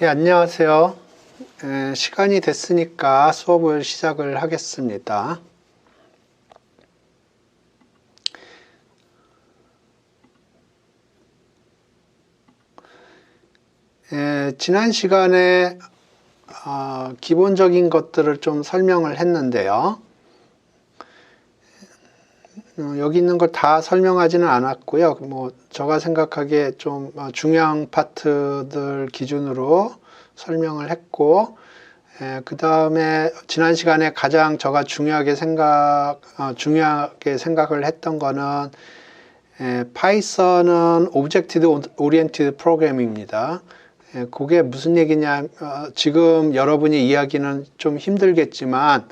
예, 안녕하세요. 시간이 됐으니까 수업을 시작을 하겠습니다. 지난 시간에 기본적인 것들을 좀 설명을 했는데요. 여기 있는 걸 다 설명하지는 않았고요. 제가 생각하기에 좀 중요한 파트들 기준으로 설명을 했고, 그 다음에 지난 시간에 가장 제가 중요하게 생각을 했던 거는 파이썬은 오브젝트 오리엔티드 프로그래밍입니다. 그게 무슨 얘기냐, 지금 여러분이 이해하기는 좀 힘들겠지만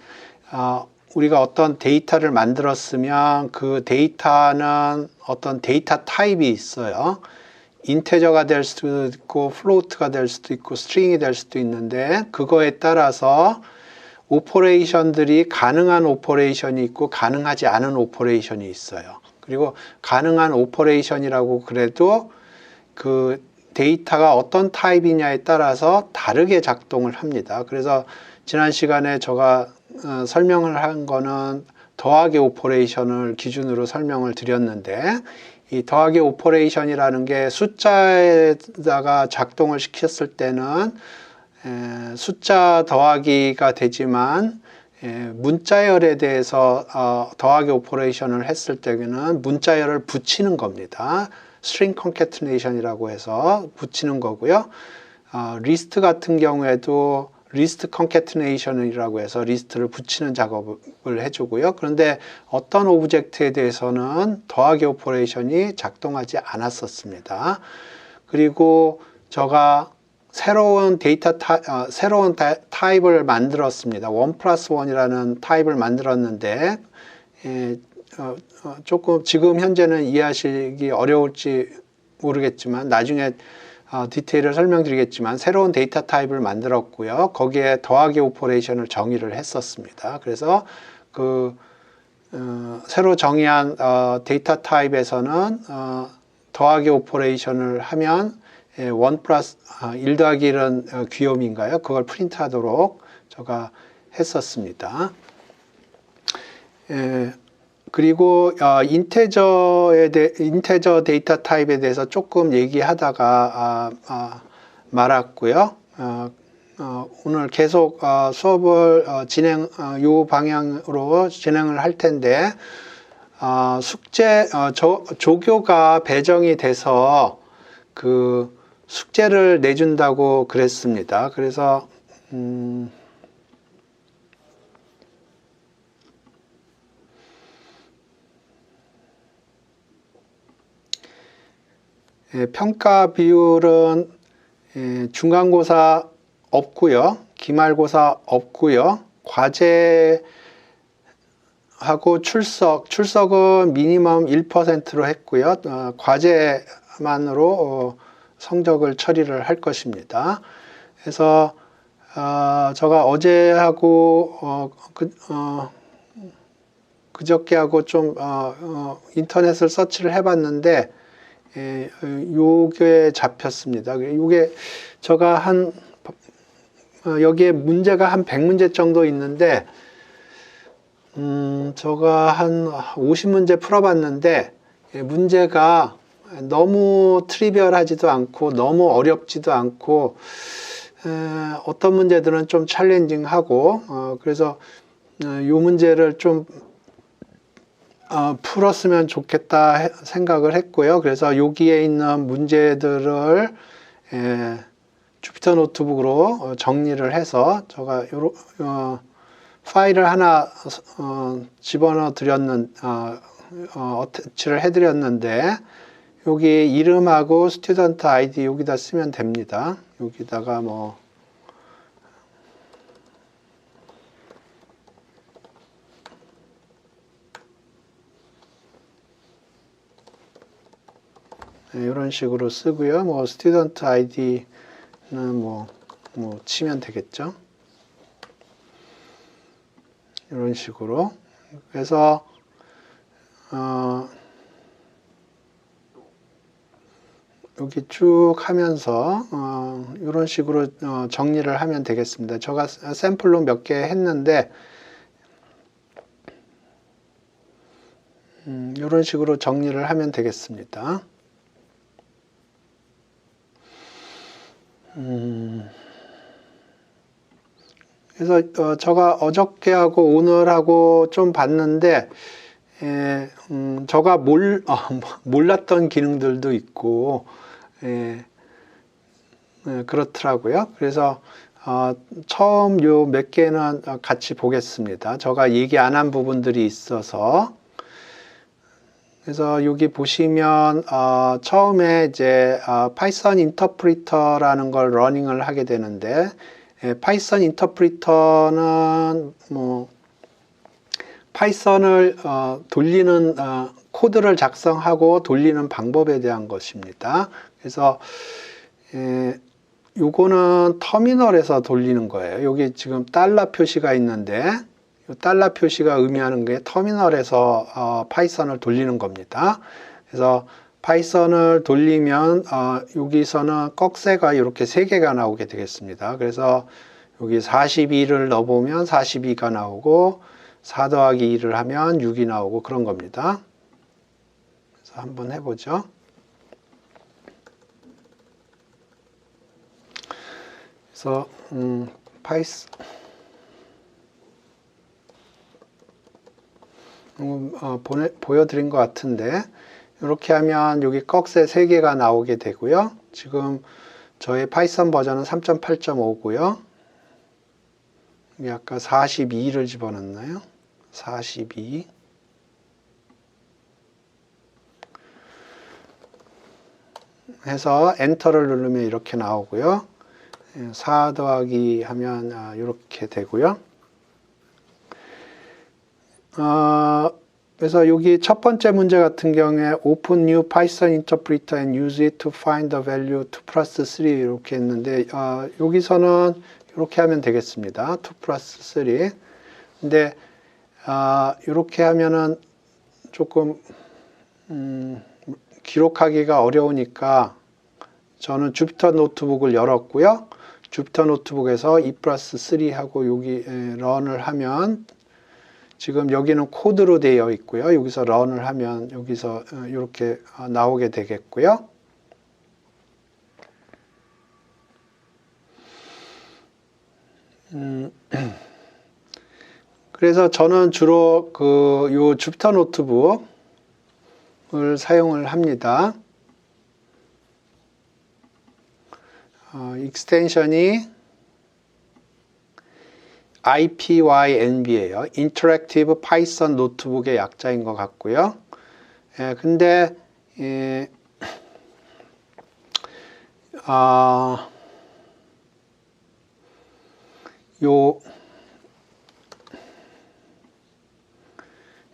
우리가 어떤 데이터를 만들었으면 그 데이터는 어떤 데이터 타입이 있어요. 인테저가 될 수도 있고 플로트가 될 수도 있고 스트링이 될 수도 있는데, 그거에 따라서 오퍼레이션들이 가능한 오퍼레이션이 있고 가능하지 않은 오퍼레이션이 있어요. 그리고 가능한 오퍼레이션이라고 그래도 그 데이터가 어떤 타입이냐에 따라서 다르게 작동을 합니다. 그래서 지난 시간에 제가 설명을 한 거는 더하기 오퍼레이션을 기준으로 설명을 드렸는데, 이 더하기 오퍼레이션이라는 게 숫자에다가 작동을 시켰을 때는 숫자 더하기가 되지만, 문자열에 대해서 더하기 오퍼레이션을 했을 때는 문자열을 붙이는 겁니다. string concatenation이라고 해서 붙이는 거고요. 리스트 같은 경우에도 리스트 컨캐트네이션이라고 해서 리스트를 붙이는 작업을 해주고요. 그런데 어떤 오브젝트에 대해서는 더하기 오퍼레이션이 작동하지 않았었습니다. 그리고 제가 새로운 새로운 타입을 만들었습니다. 1+1이라는 타입을 만들었는데, 조금 지금 현재는 이해하시기 어려울지 모르겠지만 나중에 디테일을 설명드리겠지만, 새로운 데이터 타입을 만들었고요. 거기에 더하기 오퍼레이션을 정의를 했었습니다. 그래서 새로 정의한 데이터 타입에서는 더하기 오퍼레이션을 하면 1 더하기 1은 귀요미인가요? 그걸 프린트하도록 제가 했었습니다. 그리고 인테저 데이터 타입에 대해서 조금 얘기하다가 말았고요. 오늘 계속 수업을 요 방향으로 진행을 할 텐데, 조교가 배정이 돼서 그 숙제를 내준다고 그랬습니다. 그래서 평가 비율은 중간고사 없고요. 기말고사 없고요. 과제하고 출석은 미니멈 1%로 했고요. 과제만으로 성적을 처리를 할 것입니다. 그래서 제가 어제하고 그저께하고 좀 인터넷을 서치를 해봤는데, 요게 잡혔습니다. 요게 제가 여기에 문제가 한 100문제 정도 있는데, 제가 한 50문제 풀어봤는데, 문제가 너무 트리비얼하지도 않고 너무 어렵지도 않고, 어떤 문제들은 좀 챌린징하고, 그래서 요 문제를 좀 풀었으면 좋겠다 생각을 했고요. 그래서 여기에 있는 문제들을 주피터 노트북으로 정리를 해서 제가 파일을 하나 집어넣어 어태치를 해드렸는데, 여기 이름하고 스튜던트 아이디 여기다 쓰면 됩니다. 여기다가 이런 식으로 쓰고요. 스튜던트 아이디는 치면 되겠죠. 이런 식으로. 그래서 여기 쭉 하면서 이런 식으로 정리를 하면 되겠습니다. 제가 샘플로 몇 개 했는데 이런 식으로 정리를 하면 되겠습니다. 그래서 제가 어저께하고 오늘하고 좀 봤는데 제가 몰랐던 기능들도 있고 그렇더라고요. 그래서 처음 요 몇 개는 같이 보겠습니다. 제가 얘기 안 한 부분들이 있어서. 그래서 여기 보시면 처음에 이제 파이썬 인터프리터라는 걸 러닝을 하게 되는데 파이썬 인터프리터는 뭐 파이썬을 돌리는 코드를 작성하고 돌리는 방법에 대한 것입니다. 그래서 요거는 터미널에서 돌리는 거예요. 여기 지금 달러 표시가 있는데 이 달러 표시가 의미하는 게 터미널에서 파이썬을 돌리는 겁니다. 그래서 파이썬을 돌리면 여기서는 꺽쇠가 이렇게 3개가 나오게 되겠습니다. 그래서 여기 42를 넣어보면 42가 나오고 4 더하기 2를 하면 6이 나오고 그런 겁니다. 그래서 한번 해보죠. 그래서 파이썬 보여드린 것 같은데 이렇게 하면 여기 꺽쇠 3개가 나오게 되고요. 지금 저의 파이썬 버전은 3.8.5고요. 여기 아까 42를 집어넣나요? 42 해서 엔터를 누르면 이렇게 나오고요. 4 더하기 하면 이렇게 되고요. 그래서 여기 첫 번째 문제 같은 경우에 Open new Python interpreter and use it to find the value 2 plus 3 이렇게 했는데 여기서는 이렇게 하면 되겠습니다. 2 plus 3. 근데 이렇게 하면은 조금 기록하기가 어려우니까 저는 주피터 노트북을 열었고요. 주피터 노트북에서 2 플러스 3 하고 여기 런을 하면 지금 여기는 코드로 되어 있고요. 여기서 런을 하면 여기서 이렇게 나오게 되겠고요. 그래서 저는 주로 요 주피터 노트북을 사용을 합니다. 익스텐션이 IPYNB예요. Interactive Python 노트북의 약자인 것 같고요. 근데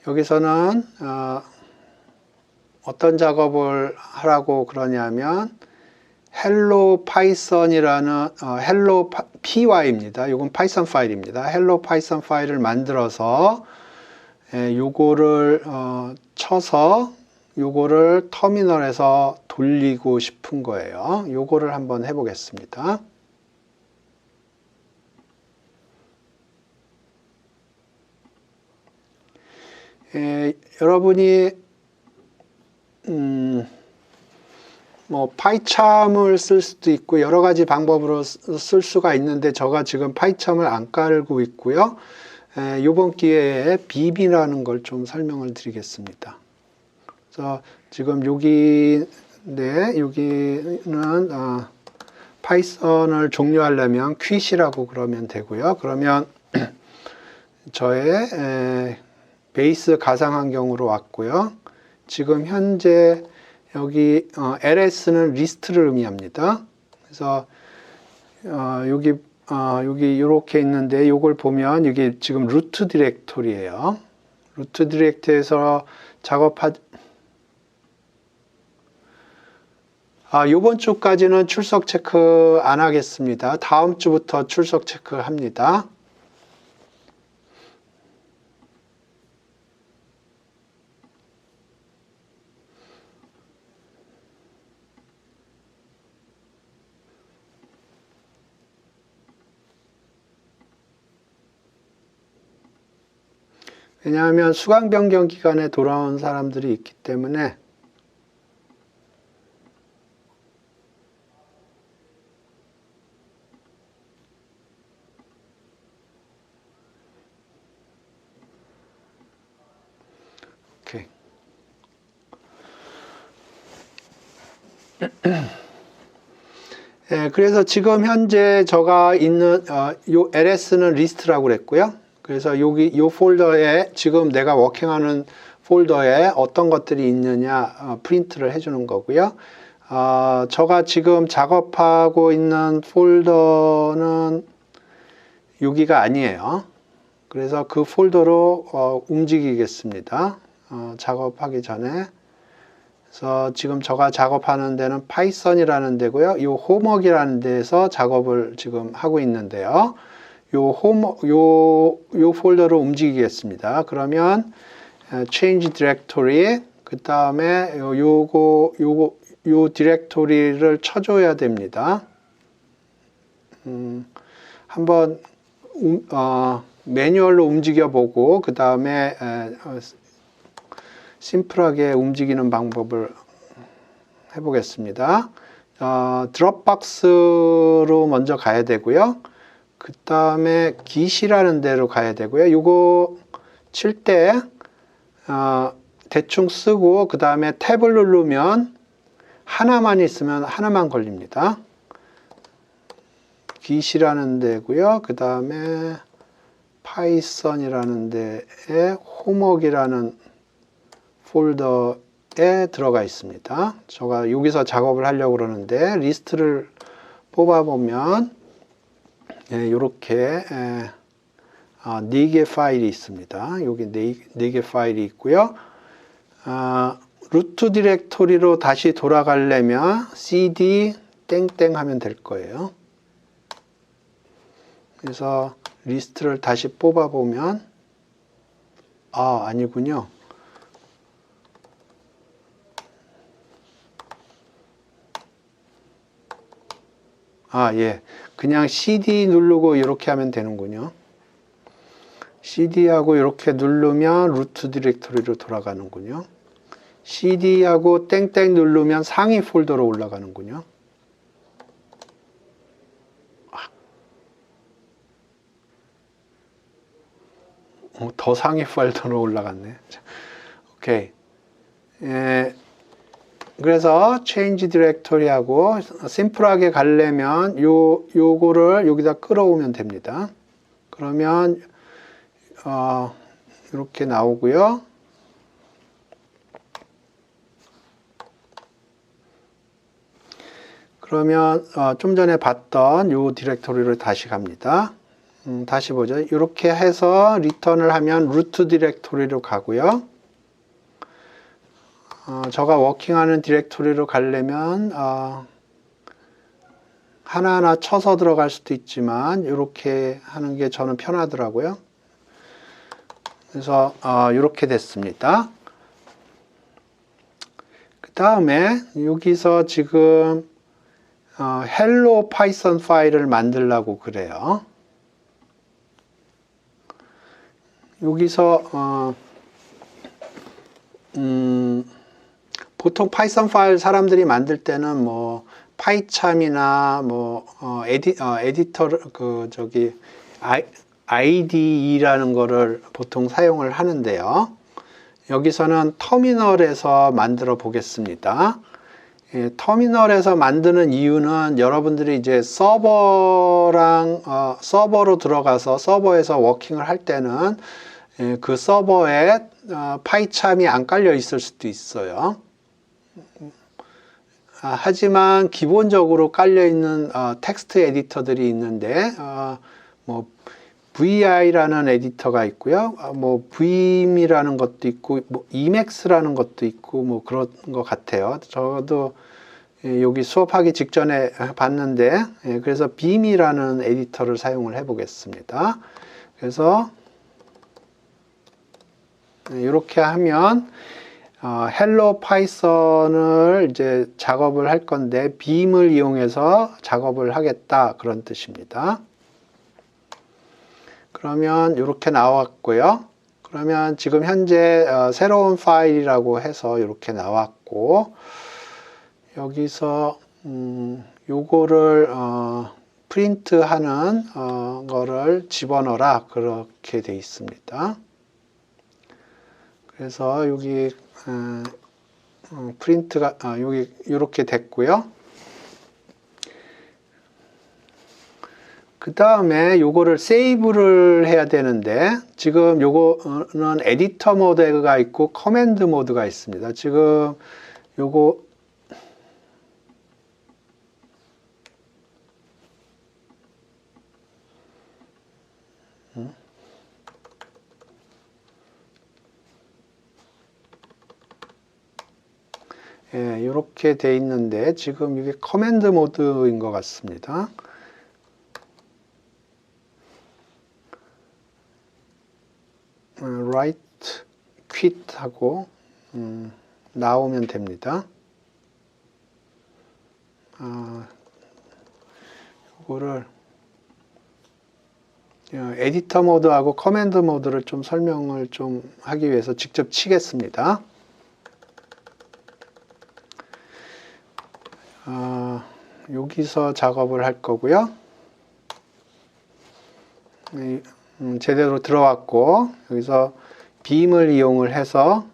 여기서는 어떤 작업을 하라고 그러냐면 헬로 파이썬이라는 헬로 py입니다. 이건 파이썬 파일입니다. 헬로 파이썬 파일을 만들어서 요거를 쳐서 요거를 터미널에서 돌리고 싶은 거예요. 요거를 한번 해보겠습니다. 여러분이 뭐 파이참을 쓸 수도 있고 여러 가지 방법으로 쓸 수가 있는데 제가 지금 파이참을 안 깔고 있고요. 이번 기회에 빕이라는 걸 좀 설명을 드리겠습니다. 그래서 지금 여기는 파이썬을 종료하려면 quit이라고 그러면 되고요. 그러면 저의 베이스 가상 환경으로 왔고요. 지금 현재 여기 LS는 리스트를 의미합니다. 그래서 여기 이렇게 있는데 이걸 보면 이게 지금 루트 디렉토리예요. 루트 디렉토리에서 이번 주까지는 출석 체크 안 하겠습니다. 다음 주부터 출석 체크합니다. 왜냐하면 수강 변경 기간에 돌아온 사람들이 있기 때문에. 오케이. 예, 그래서 지금 현재 제가 있는 요 LS는 리스트라고 그랬고요. 그래서 여기 요 폴더에 지금 내가 워킹하는 폴더에 어떤 것들이 있느냐 프린트를 해주는 거고요. 제가 지금 작업하고 있는 폴더는 여기가 아니에요. 그래서 그 폴더로 움직이겠습니다. 작업하기 전에. 그래서 지금 제가 작업하는 데는 파이썬이라는 데고요. 이 홈워크라는 데에서 작업을 지금 하고 있는데요. 요 폴더로 움직이겠습니다. 그러면 change directory, 그 다음에 요 디렉토리를 쳐줘야 됩니다. 한번 매뉴얼로 움직여 보고 그 다음에 심플하게 움직이는 방법을 해보겠습니다. 드롭박스로 먼저 가야 되고요. 그 다음에 git이라는 데로 가야 되고요. 이거 칠 때 대충 쓰고 그 다음에 탭을 누르면 하나만 있으면 하나만 걸립니다. git이라는 데고요. 그 다음에 파이썬이라는 데에 홈워크라는 폴더에 들어가 있습니다. 제가 여기서 작업을 하려고 그러는데 리스트를 뽑아보면 이렇게 4개 파일이 있습니다. 여기 4개 파일이 있고요. 루트 디렉토리로 다시 돌아가려면 cd 땡땡 하면 될 거예요. 그래서 리스트를 다시 뽑아보면 아니군요. 예. 그냥 CD 누르고 이렇게 하면 되는군요. CD하고 이렇게 누르면 루트 디렉토리로 돌아가는군요. CD하고 땡땡 누르면 상위 폴더로 올라가는군요. 더 상위 폴더로 올라갔네. 오케이. 그래서 change directory하고 심플하게 가려면 요거를 여기다 끌어오면 됩니다. 그러면 이렇게 나오고요. 그러면 좀 전에 봤던 요 디렉토리로 다시 갑니다. 다시 보죠. 이렇게 해서 리턴을 하면 루트 디렉토리로 가고요. 제가 워킹하는 디렉토리로 가려면 하나하나 쳐서 들어갈 수도 있지만 이렇게 하는 게 저는 편하더라고요. 그래서 이렇게 됐습니다. 그 다음에 여기서 지금 hello python 파일을 만들려고 그래요. 여기서 보통 파이썬 파일 사람들이 만들 때는 뭐 파이참이나 뭐 에디터 IDE라는 거를 보통 사용을 하는데요. 여기서는 터미널에서 만들어 보겠습니다. 터미널에서 만드는 이유는 여러분들이 이제 서버로 들어가서 서버에서 워킹을 할 때는 그 서버에 파이참이 안 깔려 있을 수도 있어요. 하지만 기본적으로 깔려 있는 텍스트 에디터들이 있는데 뭐 VI라는 에디터가 있고요. 뭐 Vim이라는 것도 있고 뭐 Emacs라는 것도 있고 뭐 그런 것 같아요. 저도 여기 수업하기 직전에 봤는데 그래서 Vim이라는 에디터를 사용을 해 보겠습니다. 그래서 이렇게 하면 헬로 파이썬을 이제 작업을 할 건데 빔을 이용해서 작업을 하겠다 그런 뜻입니다. 그러면 이렇게 나왔고요. 그러면 지금 현재 새로운 파일이라고 해서 이렇게 나왔고, 여기서 요거를 프린트하는 거를 집어넣어라, 그렇게 돼 있습니다. 그래서 여기 프린트가 여기 이렇게 됐고요. 그 다음에 요거를 세이브를 해야 되는데, 지금 요거는 에디터 모드가 있고 커맨드 모드가 있습니다. 지금 요거 예, 이렇게 돼 있는데 지금 이게 커맨드 모드인 것 같습니다. write quit 하고 나오면 됩니다. 이거를 에디터 모드하고 커맨드 모드를 좀 설명을 좀 하기 위해서 직접 치겠습니다. 여기서 작업을 할 거고요. 제대로 들어왔고, 여기서 빔을 이용을 해서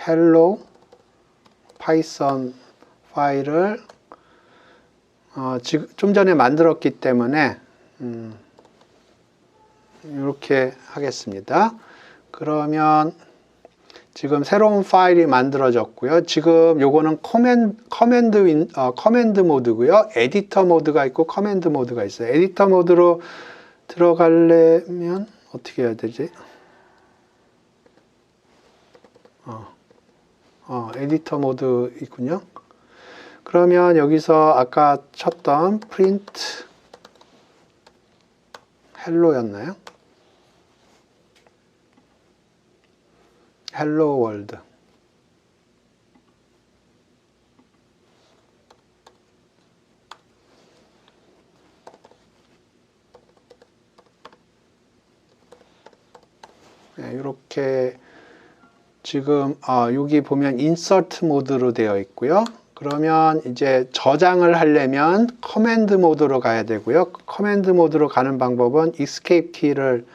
hello python 파일을 지금 좀 전에 만들었기 때문에 이렇게 하겠습니다. 그러면 지금 새로운 파일이 만들어졌고요. 지금 요거는 커맨드 모드고요. 에디터 모드가 있고 커맨드 모드가 있어요. 에디터 모드로 들어가려면 어떻게 해야 되지? 에디터 모드 있군요. 그러면 여기서 아까 쳤던 print hello였나요? hello world. 네, 이렇게 지금 여기 보면 insert 모드로 되어 있고요. 그러면 이제 저장을 하려면 커맨드 모드로 가야 되고요. 커맨드 모드로 가는 방법은 escape 키를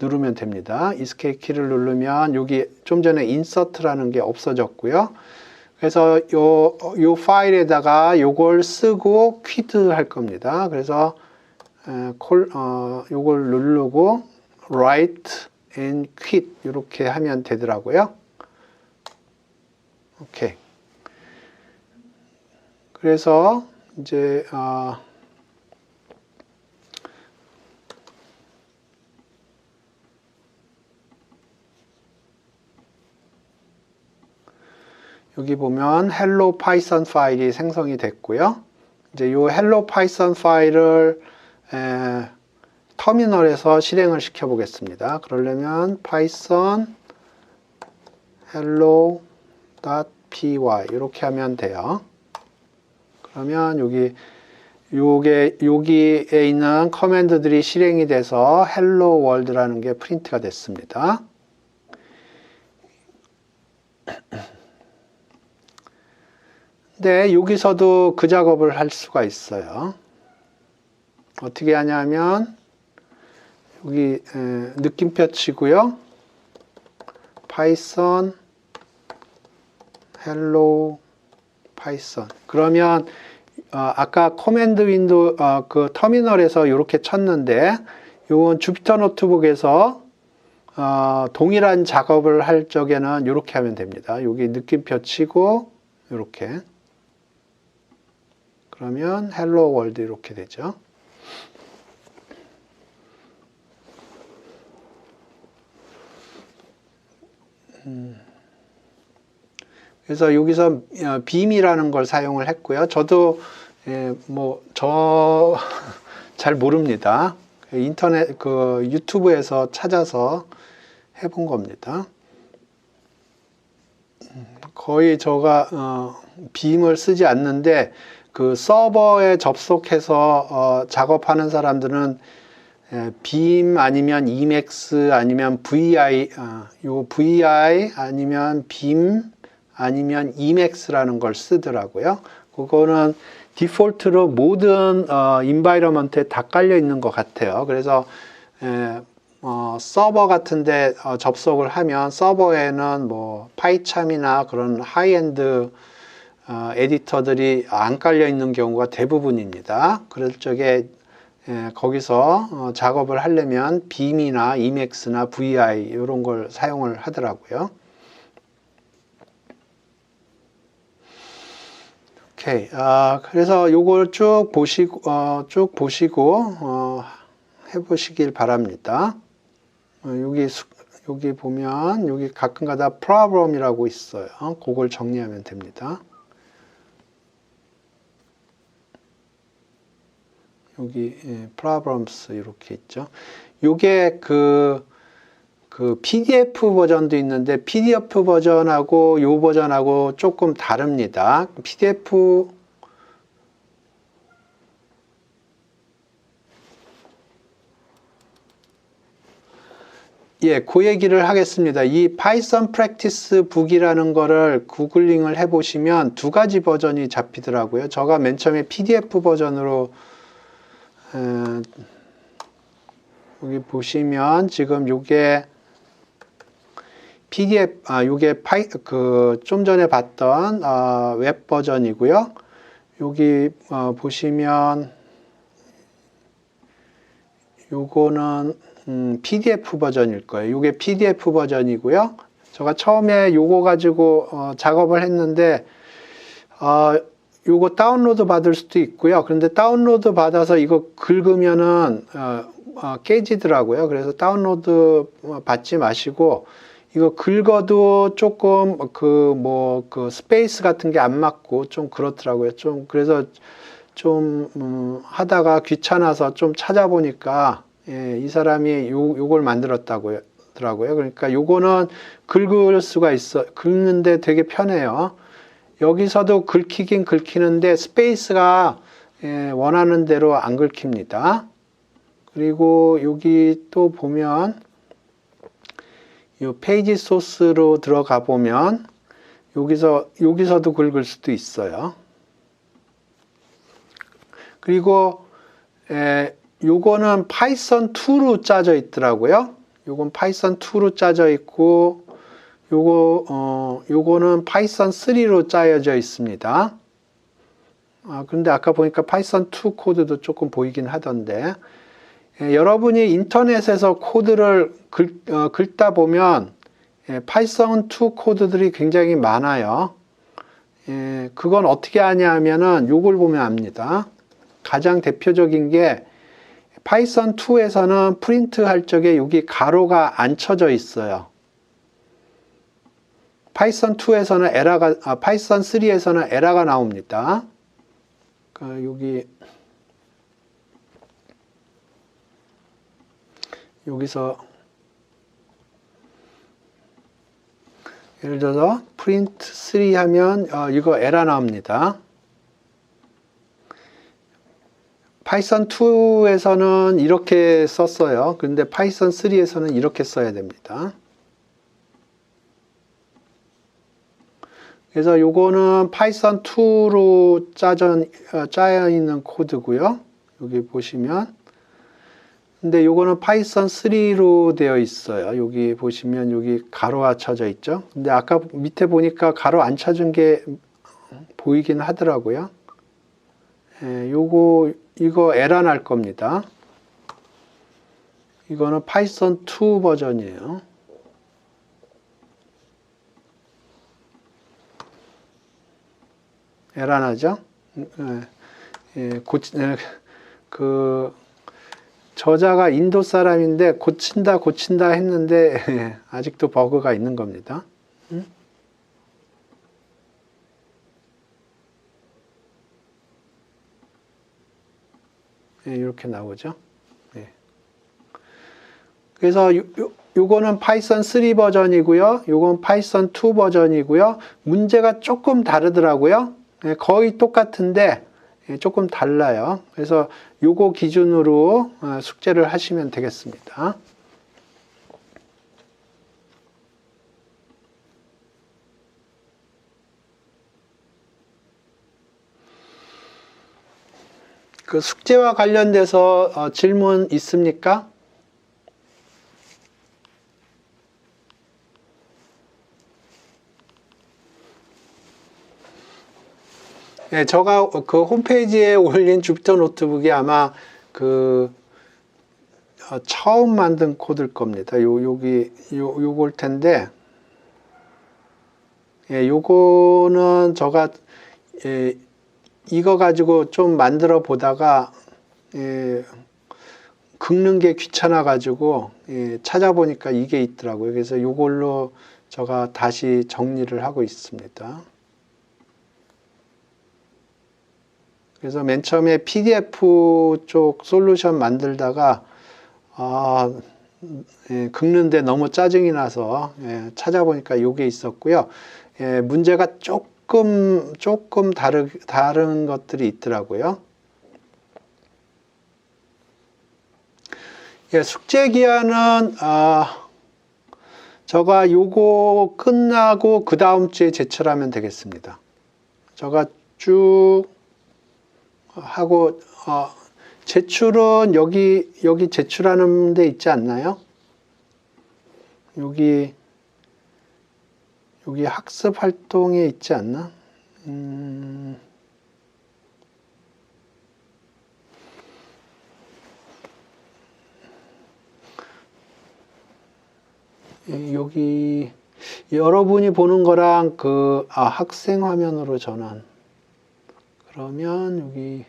누르면 됩니다. escape 키를 누르면 여기 좀 전에 insert라는 게 없어졌고요. 그래서 요 파일에다가 요걸 쓰고 quit 할 겁니다. 그래서 요걸 누르고 write and quit 이렇게 하면 되더라고요. 오케이. 그래서 이제 여기 보면 hello python 파일이 생성이 됐고요. 이제 이 hello python 파일을 터미널에서 실행을 시켜 보겠습니다. 그러려면 python hello.py 이렇게 하면 돼요. 그러면 여기에 있는 커맨드들이 실행이 돼서 hello world라는 게 프린트가 됐습니다. 근데 여기서도 그 작업을 할 수가 있어요. 어떻게 하냐면 여기 느낌표 치고요. python hello python. 그러면 아까 커맨드 윈도우 그 터미널에서 이렇게 쳤는데 이건 주피터 노트북에서 동일한 작업을 할 적에는 이렇게 하면 됩니다. 여기 느낌표 치고 이렇게. 그러면 hello world 이렇게 되죠. 그래서 여기서 빔이라는 걸 사용을 했고요. 저도 잘 모릅니다. 인터넷 유튜브에서 찾아서 해본 겁니다. 거의 제가 빔을 쓰지 않는데 그 서버에 접속해서 작업하는 사람들은 빔 아니면 Emacs 아니면 VI, 요 VI 아니면 빔 아니면 Emacs라는 걸 쓰더라고요. 그거는 디폴트로 모든 인바이러먼트에 다 깔려 있는 것 같아요. 그래서 서버 같은데 접속을 하면 서버에는 뭐 파이참이나 그런 하이엔드 에디터들이 안 깔려 있는 경우가 대부분입니다. 그럴 적에 거기서 작업을 하려면 빔이나 Emacs나 VI 이런 걸 사용을 하더라고요. 오케이. 그래서 요걸 쭉 보시고 해보시길 바랍니다. 여기 보면 여기 가끔가다 problem이라고 있어요. 그걸 정리하면 됩니다. 여기 problems 이렇게 있죠. 요게 그 PDF 버전도 있는데 PDF 버전하고 요 버전하고 조금 다릅니다. PDF 그 얘기를 하겠습니다. 이 파이썬 프랙티스 북이라는 거를 구글링을 해보시면 두 가지 버전이 잡히더라고요. 제가 맨 처음에 PDF 버전으로 여기 보시면 지금 요게 PDF, 요게 좀 전에 봤던 웹 버전이고요. 여기 보시면 요거는 PDF 버전일 거예요. 요게 PDF 버전이고요. 제가 처음에 요거 가지고 작업을 했는데 요거 다운로드 받을 수도 있고요. 그런데 다운로드 받아서 이거 긁으면은 깨지더라고요. 그래서 다운로드 받지 마시고 이거 긁어도 조금 그 스페이스 같은 게 안 맞고 좀 그렇더라고요. 좀 그래서 좀 하다가 귀찮아서 좀 찾아보니까 이 사람이 요걸 만들었더라고요. 그러니까 요거는 긁을 수가 있어. 긁는데 되게 편해요. 여기서도 긁히긴 긁히는데 스페이스가 원하는 대로 안 긁힙니다. 그리고 여기 또 보면 이 페이지 소스로 들어가 보면 여기서도 긁을 수도 있어요. 그리고 요거는 파이썬 2로 짜져 있더라고요. 요건 파이썬 2로 짜져 있고 요거는 파이썬 3로 짜여져 있습니다. 그런데 아까 보니까 파이썬 2 코드도 조금 보이긴 하던데 여러분이 인터넷에서 코드를 긁다 보면 파이썬 2 코드들이 굉장히 많아요. 그건 어떻게 하냐 하면은 요걸 보면 압니다. 가장 대표적인 게 파이썬 2에서는 프린트 할 적에 여기 가로가 안 쳐져 있어요. 파이썬 2에서는 파이썬 3에서는 에러가 나옵니다. 여기서 예를 들어서 print 3 하면 이거 에러 나옵니다. 파이썬 2에서는 이렇게 썼어요. 그런데 파이썬 3에서는 이렇게 써야 됩니다. 그래서 요거는 파이썬 2로 짜여 있는 코드고요. 여기 보시면. 근데 요거는 파이썬 3로 되어 있어요. 여기 보시면 여기 가로가 쳐져 있죠. 근데 아까 밑에 보니까 가로 안 쳐준 게 보이긴 하더라고요. 이거 에러 날 겁니다. 이거는 파이썬 2 버전이에요. 에러 나죠? 저자가 인도 사람인데 고친다 했는데 아직도 버그가 있는 겁니다. 이렇게 나오죠. 그래서 요거는 파이썬 3 버전이고요. 요건 파이썬 2 버전이고요. 문제가 조금 다르더라고요. 거의 똑같은데 조금 달라요. 그래서 요거 기준으로 숙제를 하시면 되겠습니다. 그 숙제와 관련돼서 질문 있습니까? 네, 제가 그 홈페이지에 올린 주피터 노트북이 아마 그 처음 만든 코드일 겁니다. 요걸 텐데, 예, 요거는 제가 이거 가지고 좀 만들어 보다가 긁는 게 귀찮아 가지고 찾아보니까 이게 있더라고요. 그래서 요걸로 제가 다시 정리를 하고 있습니다. 그래서 맨 처음에 PDF 쪽 솔루션 만들다가 긁는데 너무 짜증이 나서 찾아보니까 요게 있었고요. 문제가 조금 다른 것들이 있더라고요. 숙제 기한은 제가 요거 끝나고 그 다음 주에 제출하면 되겠습니다. 제가 쭉 하고 제출은 여기 제출하는 데 있지 않나요? 여기 학습 활동에 있지 않나? 여기 여러분이 보는 거랑 그 학생 화면으로 전환. 그러면 여기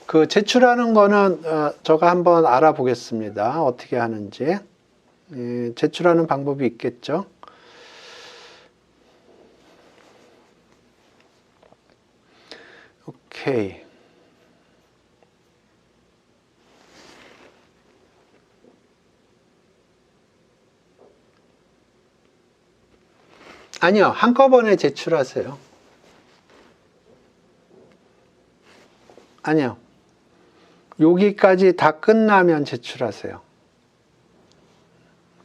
그 제출하는 거는 제가 한번 알아보겠습니다. 어떻게 하는지. 제출하는 방법이 있겠죠. 오케이. 아니요, 한꺼번에 제출하세요. 아니요. 여기까지 다 끝나면 제출하세요.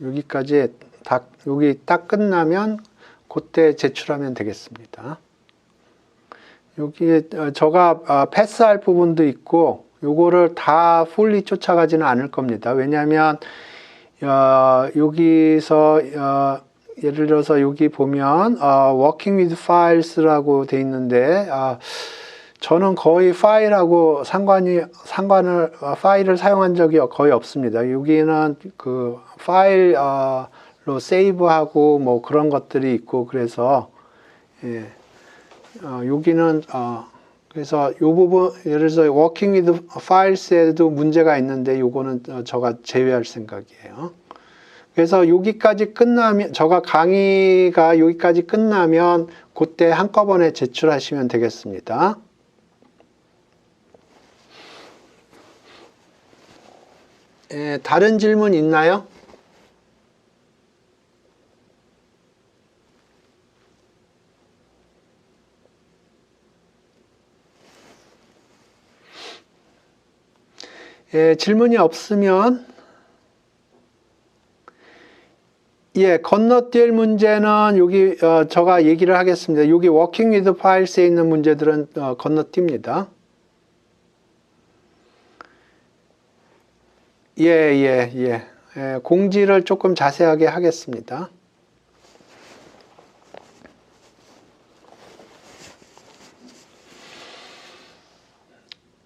여기까지 여기 딱 끝나면 그때 제출하면 되겠습니다. 여기 제가 패스할 부분도 있고 요거를 다 풀리 쫓아가지는 않을 겁니다. 왜냐하면 여기서 예를 들어서 여기 보면 working with files라고 돼 있는데 저는 거의 파일하고 파일을 사용한 적이 거의 없습니다. 여기는 그 파일로 세이브하고 뭐 그런 것들이 있고 그래서 여기는 그래서 요 부분 예를 들어서 working with files에도 문제가 있는데 요거는 제가 제외할 생각이에요. 그래서 여기까지 끝나면 제가 강의가 여기까지 끝나면 그때 한꺼번에 제출하시면 되겠습니다. 다른 질문 있나요? 질문이 없으면 건너뛸 문제는 여기 제가 얘기를 하겠습니다. 여기 working with files에 있는 문제들은 건너뜁니다. 공지를 조금 자세하게 하겠습니다.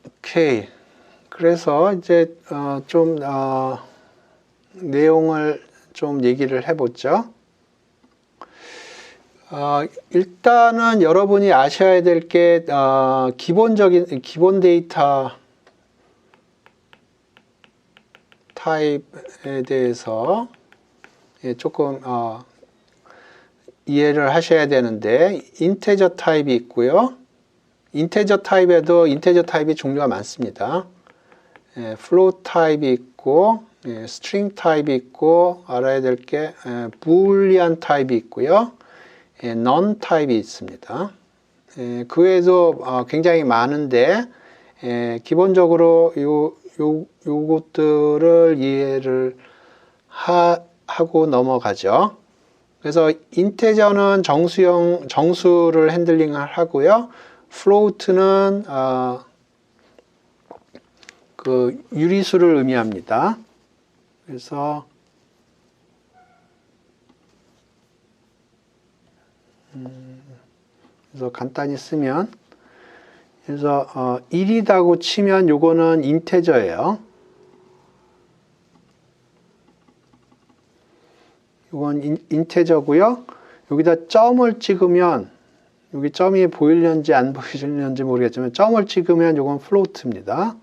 오케이. 그래서 이제 좀 내용을 좀 얘기를 해보죠. 일단은 여러분이 아셔야 될 게 기본 데이터 타입에 대해서 조금 이해를 하셔야 되는데 인테저 타입이 있고요. 인테저 타입에도 인테저 타입이 종류가 많습니다. float 타입이 있고 string 타입이 있고 알아야 될 게 boolean 타입이 있고요. none 타입이 있습니다. 그 외에도 굉장히 많은데 기본적으로 요것들을 이해를 하고 넘어가죠. 그래서 인테저는 정수를 핸들링을 하고요. float는 그 유리수를 의미합니다. 그래서 간단히 쓰면 그래서 1이라고 치면 요거는 인테저예요. 이건 인테저고요. 여기다 점을 찍으면 여기 점이 보이려는지 안 보이려는지 모르겠지만 점을 찍으면 이건 float입니다.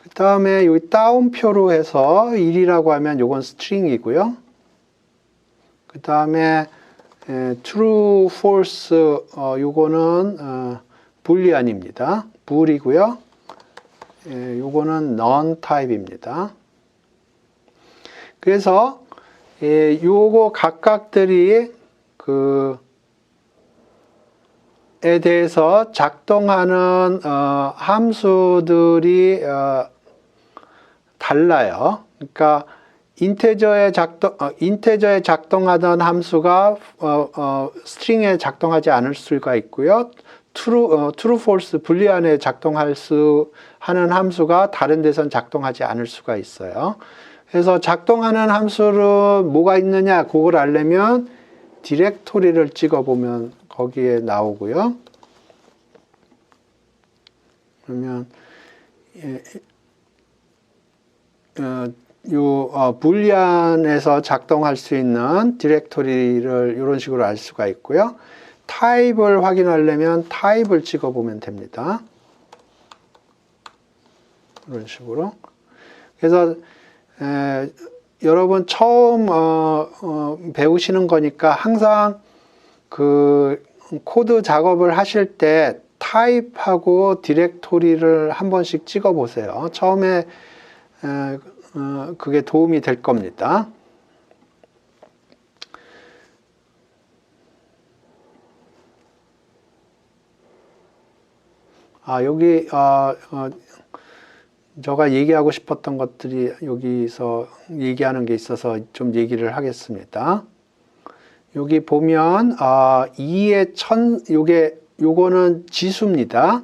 그 다음에 여기 따옴표로 해서 1이라고 하면 이건 string이고요. 그 다음에 true, false 요거는 boolean입니다. bool이고요. 요거는 none 타입입니다. 그래서 요거 각각들이 에 대해서 작동하는 함수들이 달라요. 그러니까 인테저에 작동하던 함수가 스트링에 작동하지 않을 수가 있고요. true, false, 불리안에 작동할 수 하는 함수가 다른 데선 작동하지 않을 수가 있어요. 그래서 작동하는 함수는 뭐가 있느냐 그걸 알려면 디렉토리를 찍어보면 거기에 나오고요. 그러면 불리안에서 작동할 수 있는 디렉토리를 이런 식으로 알 수가 있고요. 타입을 확인하려면 타입을 찍어보면 됩니다. 이런 식으로. 그래서 여러분 처음 배우시는 거니까 항상 그 코드 작업을 하실 때 타입하고 디렉토리를 한 번씩 찍어 보세요. 처음에 그게 도움이 될 겁니다. 여기 제가 얘기하고 싶었던 것들이 여기서 얘기하는 게 있어서 좀 얘기를 하겠습니다. 여기 보면 2의 요거는 지수입니다.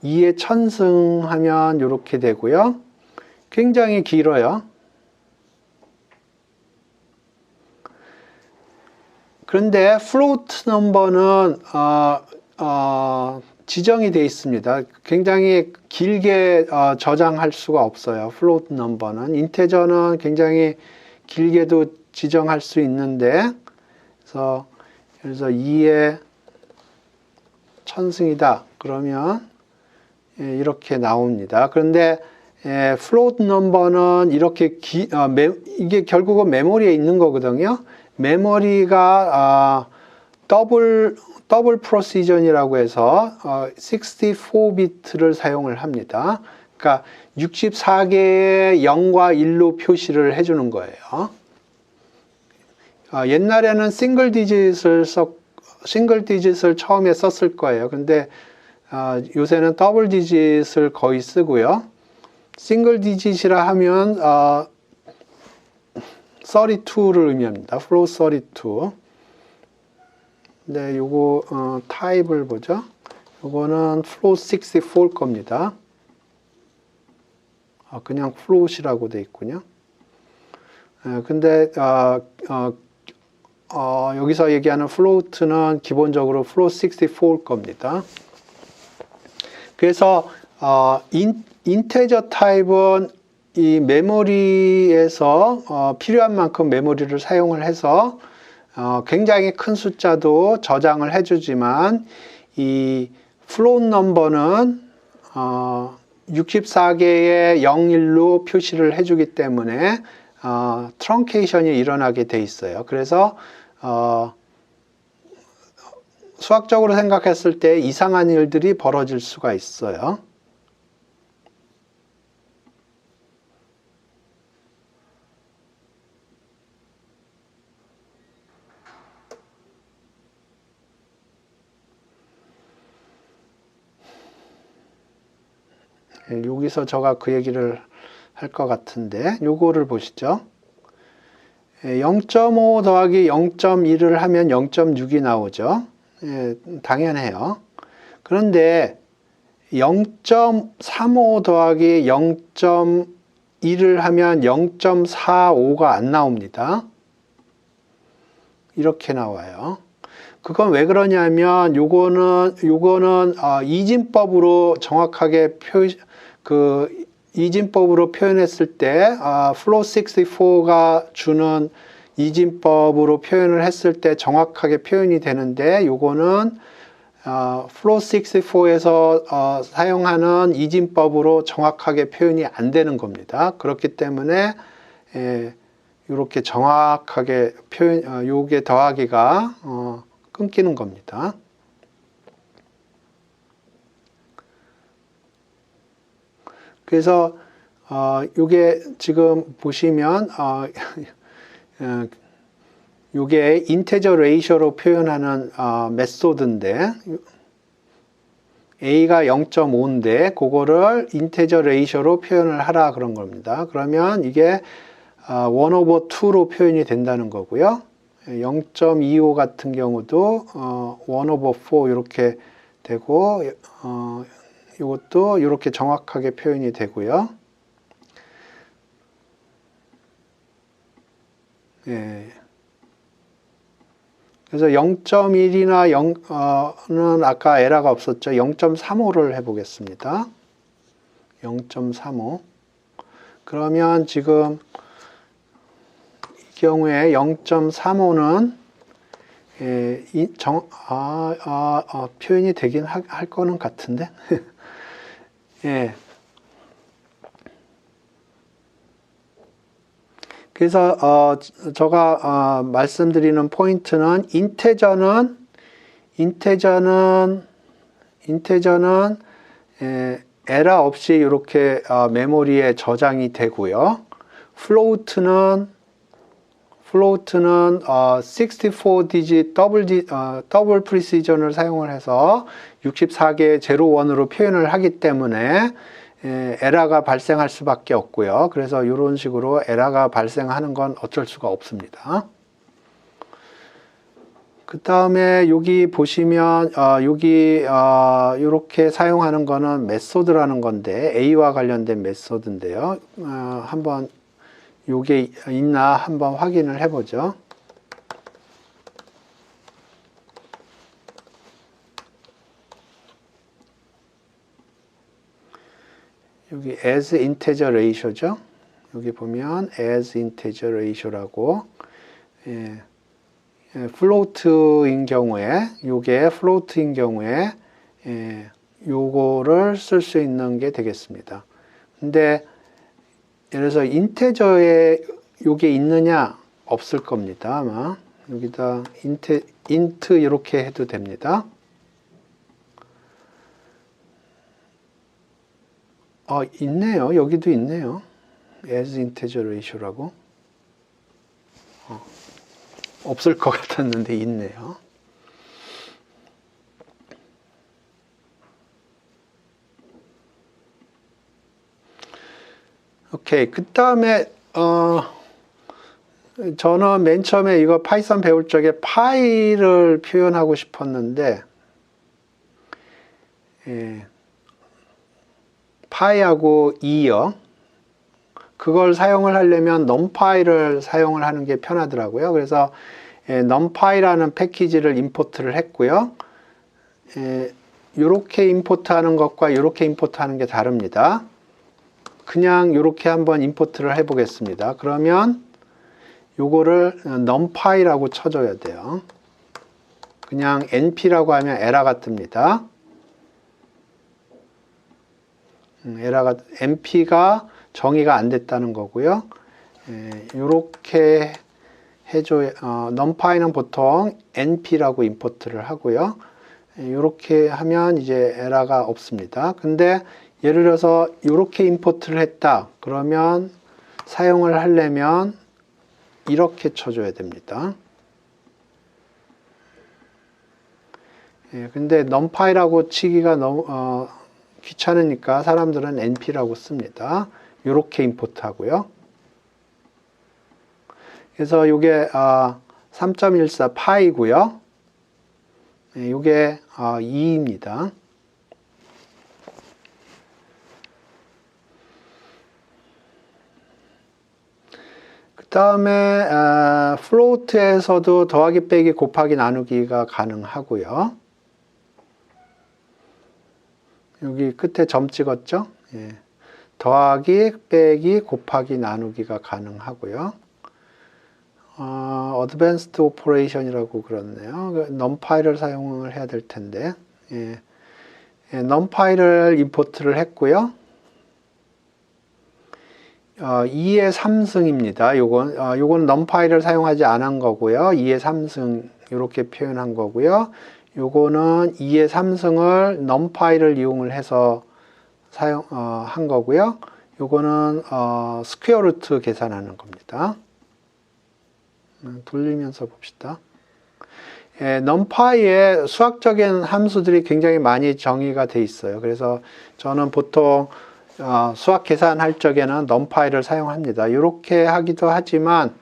2의 천승하면 이렇게 되고요. 굉장히 길어요. 그런데 float 넘버는 지정이 되어 있습니다. 굉장히 길게 저장할 수가 없어요. float 넘버는. 인테저는 굉장히 길게도 지정할 수 있는데 그래서 2의 천승이다. 그러면 이렇게 나옵니다. 그런데 float 넘버는 이렇게 이게 결국은 메모리에 있는 거거든요. 메모리가 더블 프로시전이라고 해서 64비트를 사용을 합니다. 그러니까 64개의 0과 1로 표시를 해주는 거예요. 옛날에는 싱글 디짓을 처음에 썼을 거예요. 근데 요새는 더블 디짓을 거의 쓰고요. 싱글 디짓이라 하면 32를 의미합니다. float 32. 네, 요거 타입을 보죠. 요거는 float 64 겁니다. 그냥 float이라고 돼 있군요. 근데 여기서 얘기하는 float는 기본적으로 float 64 겁니다. 그래서 인테저 타입은 이 메모리에서 필요한 만큼 메모리를 사용을 해서 굉장히 큰 숫자도 저장을 해주지만 이 float 넘버는 64개의 0일로 표시를 해주기 때문에 트렁케이션이 일어나게 돼 있어요. 그래서 수학적으로 생각했을 때 이상한 일들이 벌어질 수가 있어요. 여기서 제가 그 얘기를 할 것 같은데 요거를 보시죠. 0.5 더하기 0.1을 하면 0.6이 나오죠. 당연해요. 그런데 0.35 더하기 0.1을 하면 0.45가 안 나옵니다. 이렇게 나와요. 그건 왜 그러냐면 요거는 이진법으로 정확하게 이진법으로 표현했을 때 플로우 64가 주는 이진법으로 표현을 했을 때 정확하게 표현이 되는데 요거는 플로우 64에서 사용하는 이진법으로 정확하게 표현이 안 되는 겁니다. 그렇기 때문에 이렇게 정확하게 요게 더하기가 끊기는 겁니다. 그래서 요게 지금 보시면 요게 인테저 레이셔로 표현하는 메소드인데 A가 0.5인데 그거를 인테저 레이셔로 표현을 하라 그런 겁니다. 그러면 이게 1/2로 표현이 된다는 거고요. 0.25 같은 경우도 1/4 이렇게 되고 이것도 이렇게 정확하게 표현이 되고요. 그래서 0.1이나 0는 아까 에러가 없었죠. 0.35를 해보겠습니다. 0.35. 그러면 지금 이 경우에 0.35는 표현이 되긴 할 거는 같은데. 예. 그래서 제가 말씀드리는 포인트는 인테저는 에러 없이 이렇게 메모리에 저장이 되고요. 플로우트는 64디짓 더블 프리시전을 사용을 해서 64개의 제로원으로 표현을 하기 때문에 에러가 발생할 수밖에 없고요. 그래서 이런 식으로 에러가 발생하는 건 어쩔 수가 없습니다. 그 다음에 여기 보시면 여기 이렇게 사용하는 거는 메소드라는 건데 A와 관련된 메소드인데요. 한번 요게 있나 한번 확인을 해보죠. 여기 as integer ratio죠. 여기 보면 as integer ratio라고 float인 경우에 요게 float인 경우에 요거를 쓸 수 있는 게 되겠습니다. 근데 예를 들어서 인테저에 요게 있느냐 없을 겁니다. 아마 여기다 int 이렇게 해도 됩니다. 있네요. 여기도 있네요. as integer ratio라고. 없을 것 같았는데 있네요. 오케이. 그 다음에 저는 맨 처음에 이거 파이썬 배울 적에 파이를 표현하고 싶었는데 파이하고 2요. 그걸 사용을 하려면 numpy를 사용을 하는 게 편하더라고요. 그래서 numpy라는 패키지를 임포트를 했고요. 이렇게 임포트하는 것과 이렇게 임포트하는 게 다릅니다. 그냥 이렇게 한번 임포트를 해보겠습니다. 그러면 요거를 numpy라고 쳐줘야 돼요. 그냥 np라고 하면 에러가 뜹니다. 에러가 np가 정의가 안 됐다는 거고요. 이렇게 해줘야 numpy는 보통 np라고 임포트를 하고요. 이렇게 하면 이제 에러가 없습니다. 근데 예를 들어서 이렇게 임포트를 했다. 그러면 사용을 하려면 이렇게 쳐줘야 됩니다. 근데 numpy라고 치기가 너무 귀찮으니까 사람들은 np라고 씁니다. 이렇게 임포트 하고요. 그래서 이게 3.14 파이고요. 이게 2입니다. 그 다음에 플로트에서도 더하기 빼기 곱하기 나누기가 가능하고요. 여기 끝에 점 찍었죠? 예. 더하기 빼기 곱하기 나누기가 가능하고요. 어드밴스드 오퍼레이션이라고 그렇네요. numPy를 사용을 해야 될 텐데, 예. numPy를 임포트를 했고요. 2의 3승입니다. 요건 numPy를 사용하지 않은 거고요. 2의 3승 이렇게 표현한 거고요. 요거는 2의 3승을 numpy를 이용을 해서 한 거고요. 요거는 스퀘어 루트 계산하는 겁니다. 돌리면서 봅시다. numpy에 수학적인 함수들이 굉장히 많이 정의가 돼 있어요. 그래서 저는 보통 수학 계산할 적에는 numpy를 사용합니다. 이렇게 하기도 하지만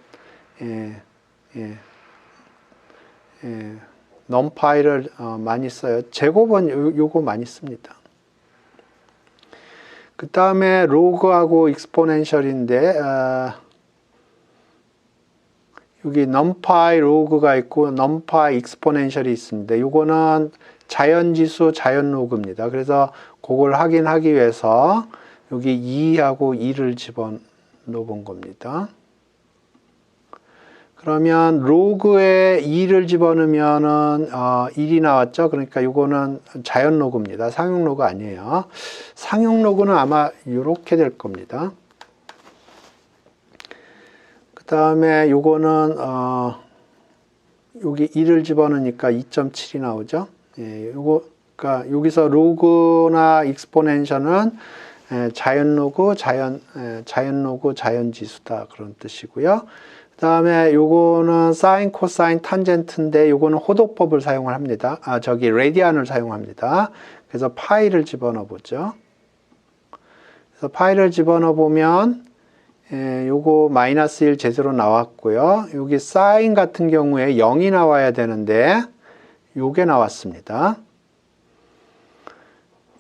numpy를 많이 써요. 제곱은 요거 많이 씁니다. 그 다음에 로그하고 익스포넨셜인데 여기 numpy 로그가 있고 numpy 익스포넨셜이 있습니다. 요거는 자연지수 자연로그입니다. 그래서 그걸 확인하기 위해서 여기 2하고 2를 집어넣어 본 겁니다. 그러면 로그에 2를 집어넣으면은 1이 나왔죠. 그러니까 이거는 자연 로그입니다. 상용 로그 아니에요. 상용 로그는 아마 이렇게 될 겁니다. 그 다음에 요거는 여기 2를 집어넣으니까 2.7이 나오죠. 예, 그러니까 여기서 로그나 익스포넨셜은 자연 로그, 자연 로그, 자연 지수다 그런 뜻이고요. 그 다음에 요거는 사인, 코사인, 탄젠트인데 요거는 호도법을 사용을 합니다. 레디안을 사용합니다. 그래서 파이를 집어넣어 보죠. 그래서 파이를 집어넣어 보면 요거 마이너스 1 제대로 나왔고요. 여기 사인 같은 경우에 0이 나와야 되는데 요게 나왔습니다.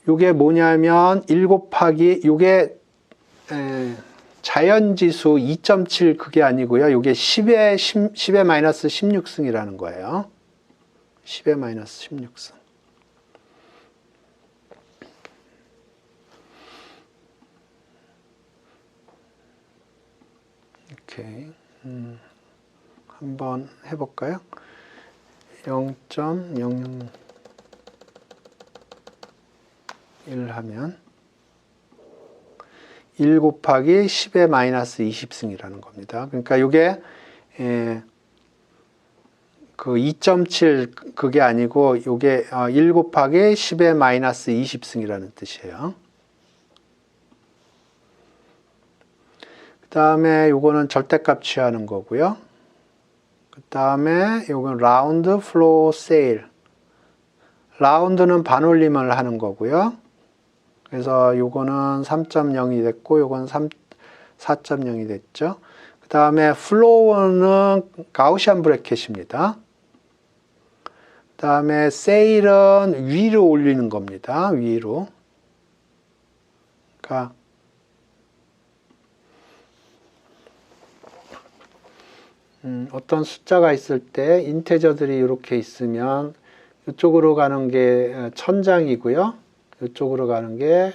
요게 뭐냐면 1 곱하기 요게 자연지수 2.7 그게 아니고요. 요게 10의 마이너스 16승이라는 거예요. 10의 마이너스 16승. 오케이. 한번 해볼까요? 0.001 하면 1 곱하기 10의 마이너스 20승이라는 겁니다. 그러니까 이게 그 2.7 그게 아니고 이게 1 곱하기 10의 마이너스 20승이라는 뜻이에요. 그 다음에 요거는 절대값 취하는 거고요. 그 다음에 요건 라운드 플로우 세일. 라운드는 반올림을 하는 거고요. 그래서 요거는 3.0이 됐고 요건 4.0이 됐죠. 그 다음에 플로우는 가우시안 브래켓입니다. 그 다음에 세일은 위로 올리는 겁니다. 위로. 그러니까 어떤 숫자가 있을 때 인테저들이 이렇게 있으면 이쪽으로 가는 게 천장이고요. 이쪽으로 가는 게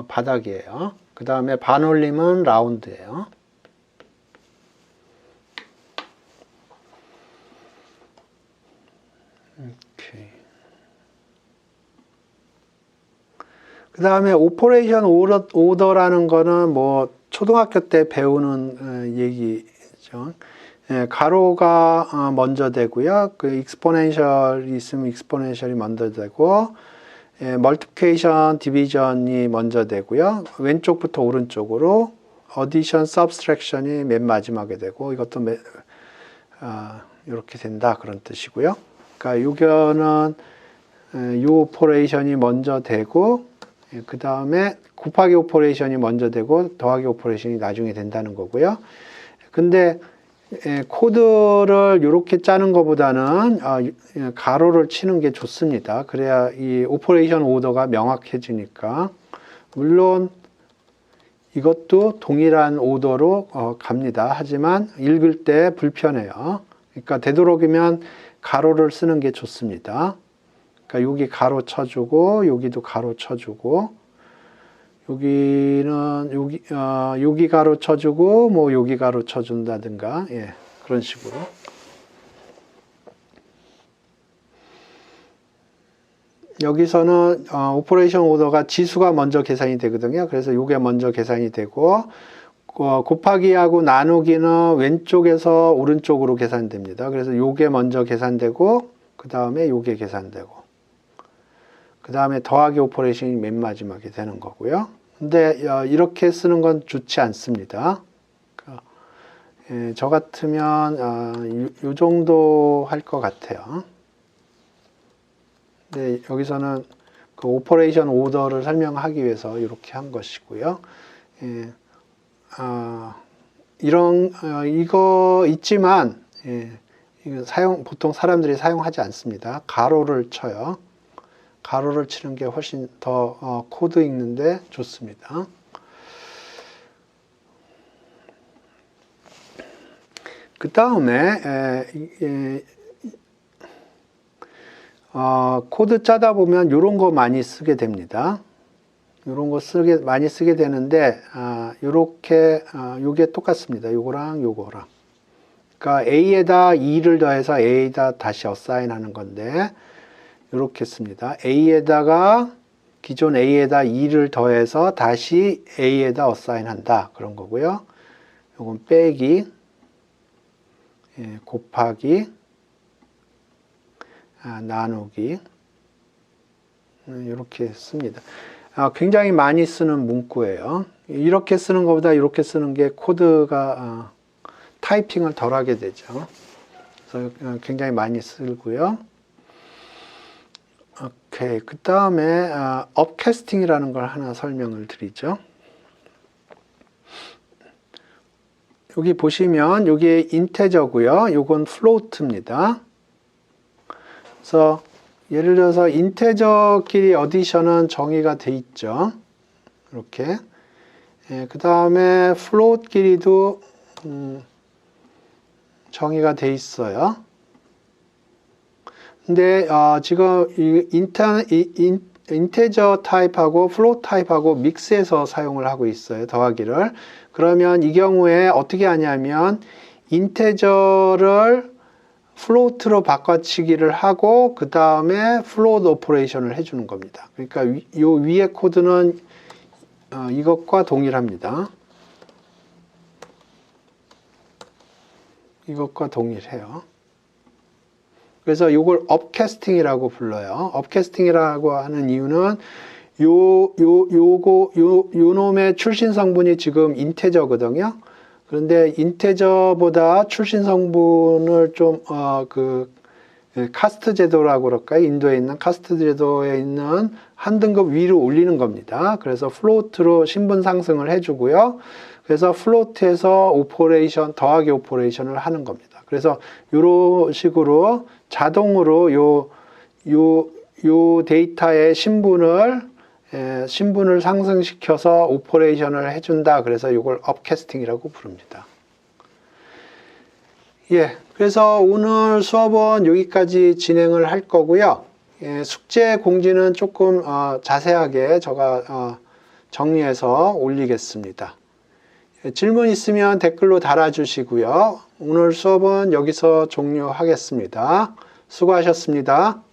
바닥이에요. 그 다음에 반올림은 라운드예요. 오케이. 그 다음에 오퍼레이션 오더라는 거는 뭐 초등학교 때 배우는 얘기죠. 가로가 먼저 되고요. 그 익스포넨셜이 있으면 익스포넨셜이 먼저 되고, 멀티플리케이션, 디비전이 먼저 되고요. 왼쪽부터 오른쪽으로 어디션, 서브스트랙션이 맨 마지막에 되고, 이것도 이렇게 된다 그런 뜻이고요. 그러니까 요거는 요 오퍼레이션이 먼저 되고, 그 다음에 곱하기 오퍼레이션이 먼저 되고 더하기 오퍼레이션이 나중에 된다는 거고요. 근데 코드를 이렇게 짜는 것보다는 가로를 치는 게 좋습니다. 그래야 이 오퍼레이션 오더가 명확해지니까. 물론 이것도 동일한 오더로 갑니다. 하지만 읽을 때 불편해요. 그러니까 되도록이면 가로를 쓰는 게 좋습니다. 그러니까 여기 가로 쳐주고 여기도 가로 쳐주고 여기는 여기 가로 쳐주고 뭐 여기 가로 쳐준다든가 그런 식으로. 여기서는 오퍼레이션 오더가 지수가 먼저 계산이 되거든요. 그래서 이게 먼저 계산이 되고 곱하기하고 나누기는 왼쪽에서 오른쪽으로 계산됩니다. 그래서 이게 먼저 계산되고 그 다음에 이게 계산되고 그 다음에 더하기 오퍼레이션이 맨 마지막에 되는 거고요. 근데 이렇게 쓰는 건 좋지 않습니다. 저 같으면 이 정도 할 것 같아요. 네, 여기서는 그 오퍼레이션 오더를 설명하기 위해서 이렇게 한 것이고요. 이거 있지만 이거 보통 사람들이 사용하지 않습니다. 가로를 쳐요. 가로를 치는 게 훨씬 더 코드 읽는데 좋습니다. 그 다음에 코드 짜다 보면 이런 거 많이 쓰게 됩니다. 이런 거 많이 쓰게 되는데 요게 똑같습니다. 요거랑 요거랑. 그러니까 A에다 2를 더해서 A에다 다시 어사인 하는 건데 이렇게 씁니다. A에다가 기존 A에다 2를 더해서 다시 A에다 어사인 한다. 그런 거고요. 요건 빼기, 곱하기, 나누기 이렇게 씁니다. 굉장히 많이 쓰는 문구예요. 이렇게 쓰는 것보다 이렇게 쓰는 게 코드가 타이핑을 덜 하게 되죠. 그래서 굉장히 많이 쓰고요. 오케이. 그 다음에 업캐스팅이라는 걸 하나 설명을 드리죠. 여기 보시면 여기 인테저고요. 요건 플로트입니다. 그래서 예를 들어서 인테저끼리 어디션은 정의가 돼 있죠. 이렇게. 그 다음에 플로트끼리도 정의가 돼 있어요. 근데 지금 인테저 타입하고 플로트 타입하고 믹스해서 사용을 하고 있어요. 더하기를. 그러면 이 경우에 어떻게 하냐면 인테저를 플로트로 바꿔치기를 하고 그 다음에 플로트 오퍼레이션을 해주는 겁니다. 그러니까 이 위에 코드는 이것과 동일합니다. 이것과 동일해요. 그래서 이걸 업캐스팅이라고 불러요. 업캐스팅이라고 하는 이유는 요 놈의 출신 성분이 지금 인테저거든요. 그런데 인테저보다 출신 성분을 좀 카스트 제도라고 그럴까요? 인도에 있는 카스트 제도에 있는 한 등급 위로 올리는 겁니다. 그래서 플로트로 신분 상승을 해주고요. 그래서 플로트에서 오퍼레이션, 더하기 오퍼레이션을 하는 겁니다. 그래서 이런 식으로 자동으로 요 데이터의 신분을 상승시켜서 오퍼레이션을 해준다. 그래서 이걸 업캐스팅이라고 부릅니다. 그래서 오늘 수업은 여기까지 진행을 할 거고요. 숙제 공지는 조금 자세하게 제가 정리해서 올리겠습니다. 질문 있으면 댓글로 달아주시고요. 오늘 수업은 여기서 종료하겠습니다. 수고하셨습니다.